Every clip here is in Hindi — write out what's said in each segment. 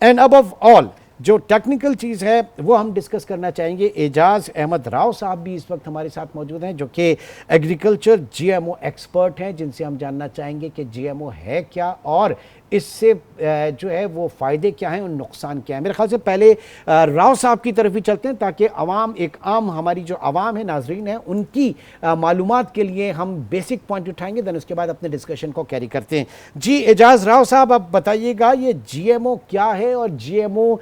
एंड अबव ऑल जो टेक्निकल चीज़ है वो हम डिस्कस करना चाहेंगे। एजाज अहमद राव साहब भी इस वक्त हमारे साथ मौजूद हैं, जो कि एग्रीकल्चर जीएमओ एक्सपर्ट हैं, जिनसे हम जानना चाहेंगे कि जीएमओ है क्या और इससे जो है वो फ़ायदे क्या हैं और नुकसान क्या है। मेरे ख्याल से पहले राव साहब की तरफ ही चलते हैं, ताकि आवाम, एक आम हमारी जो आवाम है, नाजरीन है, उनकी मालूमात के लिए हम बेसिक पॉइंट उठाएंगे, देन उसके बाद अपने डिस्कशन को कैरी करते हैं। जी एजाज राव साहब, आप बताइएगा ये जीएमओ क्या है और जीएमओ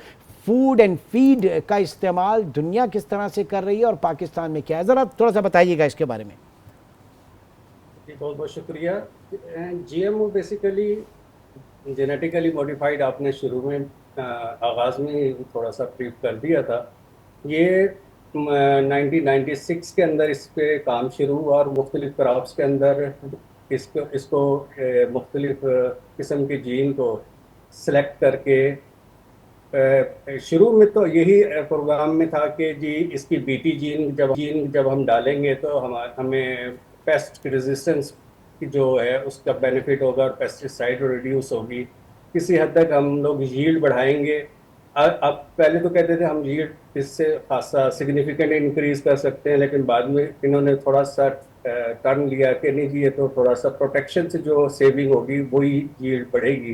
फूड एंड फीड का इस्तेमाल दुनिया किस तरह से कर रही है और पाकिस्तान में क्या है, ज़रा थोड़ा सा बताइएगा इसके बारे में। जी बहुत बहुत शुक्रिया। जीएमओ बेसिकली जेनेटिकली मॉडिफाइड, आपने शुरू में आगाज़ में थोड़ा सा ब्रीफ कर दिया था। ये 1996 के अंदर इस पे काम शुरू हुआ और मुख्तलिफ क्रॉप्स के अंदर इसको मुख्तलिफ किस्म के जीन को सेलेक्ट करके शुरू में तो यही प्रोग्राम में था कि जी इसकी बीटी जीन जब हम डालेंगे तो हमें पेस्ट रेजिस्टेंस की जो है उसका बेनिफिट होगा और पेस्टिसाइड रिड्यूस होगी। किसी हद तक हम लोग यील्ड बढ़ाएंगे। अब पहले तो कहते थे हम यील्ड इससे खासा सिग्निफिकेंट इंक्रीज कर सकते हैं, लेकिन बाद में इन्होंने थोड़ा सा टर्न लिया कि नहीं जी ये तो थोड़ा सा प्रोटेक्शन से जो सेविंग होगी वही यील्ड बढ़ेगी,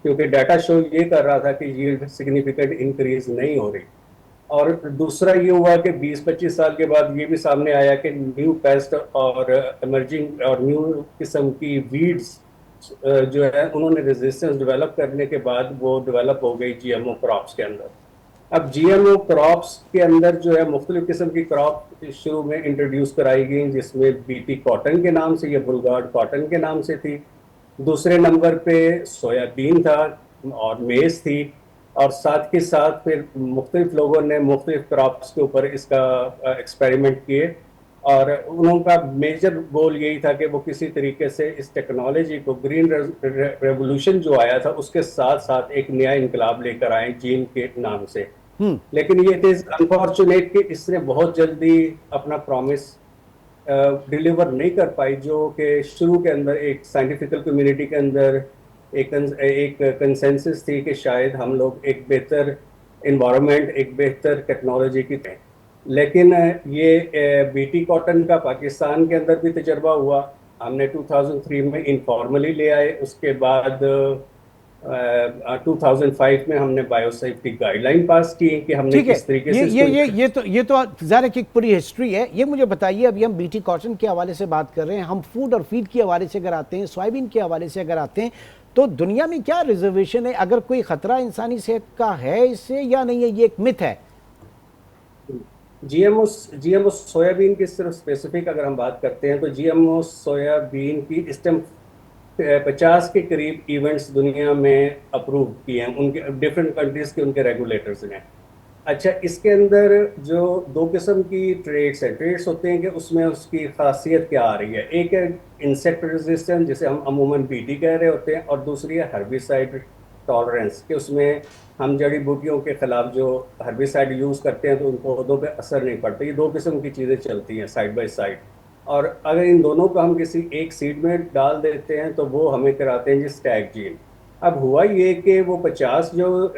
क्योंकि डाटा शो ये कर रहा था कि यील्ड सिग्निफिकेंट इंक्रीज नहीं हो रही। और दूसरा ये हुआ कि 20-25 साल के बाद ये भी सामने आया कि न्यू पेस्ट और इमर्जिंग और न्यू किस्म की वीड्स जो है उन्होंने रेजिस्टेंस डेवलप करने के बाद वो डेवलप हो गई जीएमओ क्रॉप्स के अंदर। अब जीएमओ क्रॉप्स के अंदर जो है मुख्तलिफ किस्म की क्रॉप शुरू में इंट्रोड्यूस कराई गई, जिसमें बीटी कॉटन के नाम से या बुलगार्ड कॉटन के नाम से थी। दूसरे नंबर पे सोयाबीन था और मेज थी, और साथ के साथ फिर मुख्तलिफ लोगों ने मुख्तलिफ क्रॉप्स के ऊपर इसका एक्सपेरिमेंट किए, और उनका मेजर गोल यही था कि वो किसी तरीके से इस टेक्नोलॉजी को, ग्रीन रेवोल्यूशन जो आया था उसके साथ साथ एक नया इनकलाब लेकर आए जीन के नाम से। लेकिन ये इज अनफॉर्चुनेट कि इसने बहुत जल्दी अपना प्रॉमिस डिलीवर नहीं कर पाई, जो कि शुरू के अंदर एक साइंटिफिकल कम्युनिटी के अंदर एक कंसेंसस थी कि शायद हम लोग एक बेहतर इन्वायरमेंट, एक बेहतर टेक्नोलॉजी की थे। लेकिन ये बीटी कॉटन का पाकिस्तान के अंदर भी तजर्बा हुआ। हमने 2003 में इनफॉर्मली ले आए, उसके बाद 2005 में हमने बायोसेफ्टी गाइडलाइन पास की कि हमने ठीक है, किस तरीके ये से ये इसको। ये ये तो ज़ाहिर है कि एक पूरी हिस्ट्री है। ये मुझे बताइए, अभी हम बीटी कॉटन के हवाले से बात कर रहे हैं, हम फूड और फीड के हवाले से अगर आते हैं, सोयाबीन के हवाले से अगर आते हैं, तो दुनिया में क्या रिजर्वेशन है? अगर कोई खतरा इंसानी सेहत का है इससे या नहीं है, ये एक मिथ है? जीएमओ जीएमओ सोयाबीन की सिर्फ स्पेसिफिक अगर हम बात करते हैं तो जीएमओ सोयाबीन की इस टाइम 50 के करीब इवेंट्स दुनिया में अप्रूव किए हैं उनके डिफरेंट कंट्रीज के उनके रेगुलेटर्स ने। अच्छा, इसके अंदर जो दो किस्म की ट्रेड्स होते हैं कि उसमें उसकी खासियत क्या आ रही है। एक है इंसेक्ट रेजिस्टेंस, जिसे हम अमूमन बीटी कह रहे होते हैं, और दूसरी है हर्बिसाइड टॉलरेंस, कि उसमें हम जड़ी बूटियों के खिलाफ जो हर्बिसाइड यूज़ करते हैं तो उन पौधों पे असर नहीं पड़ता। ये दो किस्म की चीज़ें चलती हैं साइड बाय साइड, और अगर इन दोनों को हम किसी एक सीड में डाल देते हैं तो वो हमें कराते हैं जी स्टैग जीन। अब हुआ ये कि वो 50 जो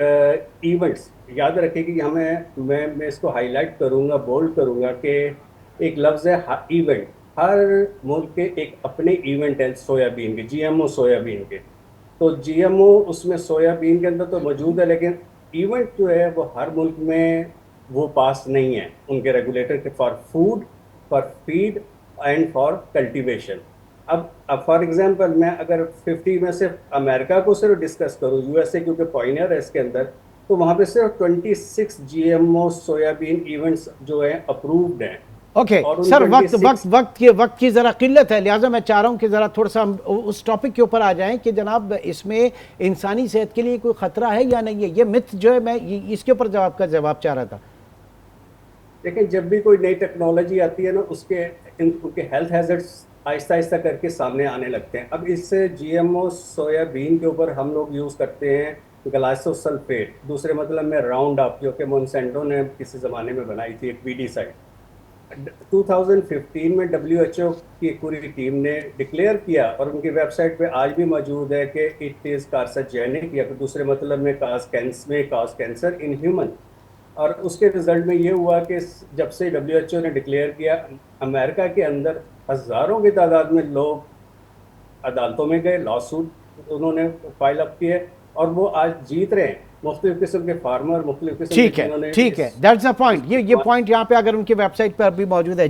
इवेंट्स, याद रखें कि हमें मैं इसको हाईलाइट करूंगा, बोल्ड करूंगा कि एक लफ्ज़ है इवेंट। हर मुल्क के एक अपने इवेंट है सोयाबीन के, जीएमओ सोयाबीन के। तो जीएमओ उसमें सोयाबीन के अंदर तो मौजूद है, लेकिन इवेंट जो है वो हर मुल्क में वो पास नहीं है उनके रेगुलेटर के, for food, for feed and for cultivation. अब फॉर एग्जांपल मैं अगर 50 में से अमेरिका को सिर्फ डिस्कस करूं, यूएसए क्योंकि पॉइनियर है इसके अंदर, तो वहां पे सिर्फ 26 जीएमओ सोयाबीन इवेंट्स जो है अप्रूव्ड हैं। ओके और उन सर, वक्त 26 वक्त वक्त की ज़रा किल्लत है, लिहाजा मैं चाह रहा हूँ कि ज़रा थोड़ा सा हम उस टॉपिक के ऊपर आ जाएं कि जनाब इसमें इंसानी सेहत के लिए कोई ख़तरा है या नहीं है। ये मिथ जो है, मैं इसके ऊपर जवाब चाह रहा था। लेकिन जब भी कोई नई टेक्नोलॉजी आती है ना, उनके हेल्थ हैजर्ड्स आहिस्ता आहिस्ता करके सामने आने लगते हैं। अब इससे जीएमओ सोयाबीन के ऊपर हम लोग यूज़ करते हैं ग्लाइसोसल्फेट, दूसरे मतलब में राउंड अप, जो कि मोनसेंटो ने किसी ज़माने में बनाई थी, एक वीडीसाइड। 2015 में डब्ल्यूएचओ की पूरी टीम ने डिक्लेयर किया और उनकी वेबसाइट पे आज भी मौजूद है कि इट इज कार्सिनोजेनिक, या फिर दूसरे मतलब में काज कैंसर इन ह्यूमन। और उसके रिजल्ट में ये हुआ कि जब से डब्ल्यूएचओ ने डिक्लेयर किया, अमेरिका के अंदर हजारों की तादाद में लोग अदालतों में गए, लॉ सूट उन्होंने फाइल अप किए और वो आज जीत रहे हैं। मुख्तलिफ किस्म के फार्मर, मुख्तलिफ किस्म के ठीक है, जिन्होंने ठीक है, दैट्स द पॉइंट। ये पॉइंट यहाँ पे अगर उनकी वेबसाइट पर भी मौजूद है